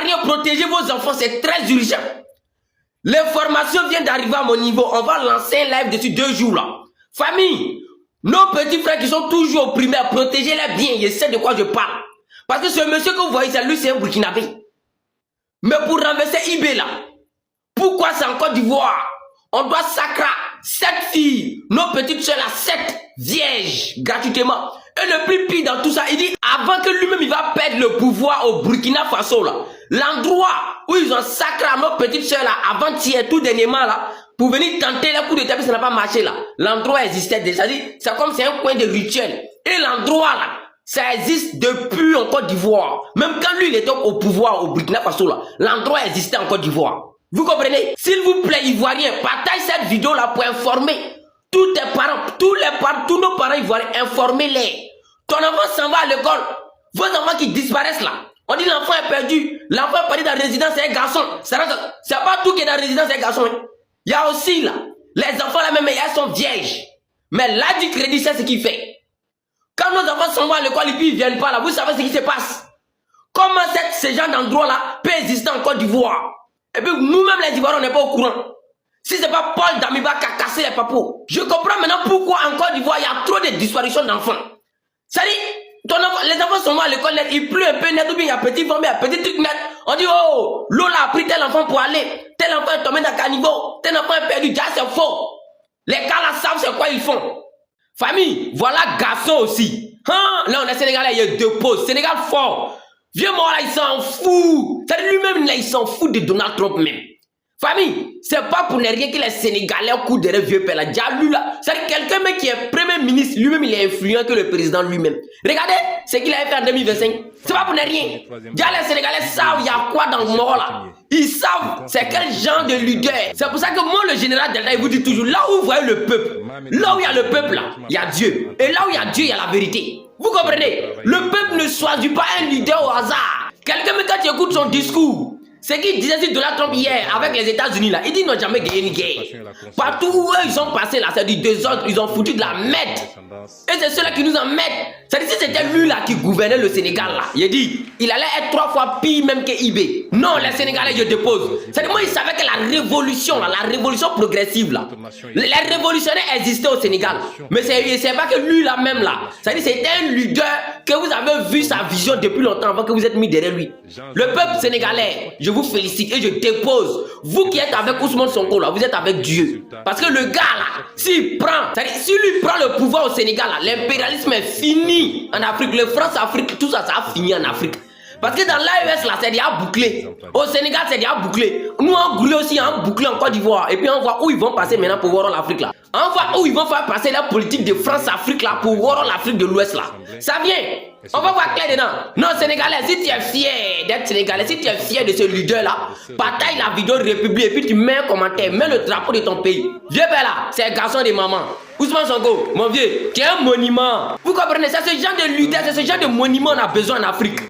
Ivoiriens, protégez vos enfants, c'est très urgent. L'information vient d'arriver à mon niveau. On va lancer un live dessus 2 jours là. Famille, nos petits frères qui sont toujours au primaire, protégez-les bien. Je sais de quoi je parle. Parce que ce monsieur que vous voyez, c'est lui, c'est un Burkinabé. Mais pour renverser IB là, pourquoi c'est en Côte d'Ivoire? On doit sacrer 7 filles, nos petites soeurs là, 7 vierges, gratuitement. Et le plus pire dans tout ça, il dit, avant que lui-même il va perdre le pouvoir au Burkina Faso là, l'endroit où ils ont sacré à nos petites soeurs là, avant-hier, tout dernièrement là, pour venir tenter le coup de table, ça n'a pas marché là. L'endroit existait déjà, c'est comme c'est un coin de rituel. Et l'endroit là, ça existe depuis en Côte d'Ivoire. Même quand lui il était au pouvoir au Burkina Faso là, l'endroit existait en Côte d'Ivoire. Vous comprenez? S'il vous plaît, Ivoiriens, partage cette vidéo là pour informer tous tes parents, tous nos parents ivoiriens, informez-les. Ton enfant s'en va à l'école. Vos enfants qui disparaissent là. On dit l'enfant est perdu. L'enfant est parti dans la résidence, c'est un garçon. C'est pas tout qui est dans la résidence, c'est un garçon. Hein. Il y a aussi là, les enfants là même, elles sont vierges. Mais là du crédit, c'est ce qu'il fait. Quand nos enfants s'en vont à l'école et puis ils viennent pas là, vous savez ce qui se passe. Comment ce genre d'endroit là peut exister en Côte d'Ivoire? Et puis nous-mêmes les Ivoiriens, on n'est pas au courant. Si c'est pas Paul Damiba qui a cassé les papous, je comprends maintenant pourquoi en Côte d'Ivoire il y a trop de disparitions d'enfants. C'est-à-dire, les enfants sont à l'école net, il pleut un peu net, ou bien il y a petit vent, il y a petit truc net. On dit, oh, Lola a pris tel enfant pour aller, tel enfant est tombé dans le caniveau, tel enfant est perdu, déjà c'est faux. Les gars là savent c'est quoi ils font. Famille, voilà garçon aussi. Hein? Là on est Sénégalais, il y a 2 pauses. Sénégal fort. Vieux mort là, il s'en fout. C'est-à-dire lui-même là, il s'en fout de Donald Trump même. Famille, c'est pas pour ne rien que les Sénégalais courent derrière vieux père là. Déjà lui là, c'est-à-dire quelqu'un même qui est premier ministre, lui-même il est influent que le président lui-même. Regardez ce qu'il a fait en 2025. C'est pas pour ne rien. Déjà les Sénégalais savent il y a quoi dans le mort là. Ils savent c'est quel genre de leader. C'est pour ça que moi le général Delta il vous dit toujours, là où vous voyez le peuple, là où il y a le peuple là, il y a Dieu. Et là où il y a Dieu, il y a la vérité. Vous comprenez? Le peuple ne choisit pas un leader au hasard. Quelqu'un quand tu écoutes son discours, ce qu'il disait sur Donald Trump hier avec les États-Unis là, il dit qu'ils n'ont jamais gagné une guerre. Partout où ils sont passés là, c'est du désordre, ils ont foutu de la merde. Et c'est ceux-là qui nous en mettent. C'est-à-dire si c'était lui là qui gouvernait le Sénégal là, il a dit, il allait être 3 fois pire même que IB. Non, les Sénégalais, je dépose. C'est-à-dire moi, ils savaient que la révolution là, la révolution progressive là, les révolutionnaires existaient au Sénégal. Mais c'est pas que lui là même là. C'est-à-dire c'était un leader que vous avez vu sa vision depuis longtemps avant que vous êtes mis derrière lui. Le peuple sénégalais, je vous félicite et je dépose. Vous qui êtes avec Ousmane Sonko là, vous êtes avec Dieu. Parce que le gars là, s'il prend, c'est-à-dire s'il lui prend le pouvoir au Sénégal là, l'impérialisme est fini en Afrique. Le France-Afrique, tout ça, ça a fini en Afrique. Parce que dans l'AES là, c'est déjà bouclé. Au Sénégal, c'est déjà boucllé. Nous, on brûle aussi, on bouclé en Côte d'Ivoire. Et puis on voit où ils vont passer maintenant pour voir l'Afrique là. On voit où ils vont faire passer la politique de France-Afrique là pour voir l'Afrique de l'Ouest là. Ça vient. On va voir clair dedans. Non, Sénégalais, si tu es fier d'être Sénégalais, si tu es fier de ce leader là, partage la vidéo de République et puis tu mets un commentaire, mets le drapeau de ton pays. Vieux père là, c'est un garçon de maman. Ousmane Sonko, mon vieux, tu es un monument. Vous comprenez, c'est ce genre de leader, c'est ce genre de monument qu'on a besoin en Afrique.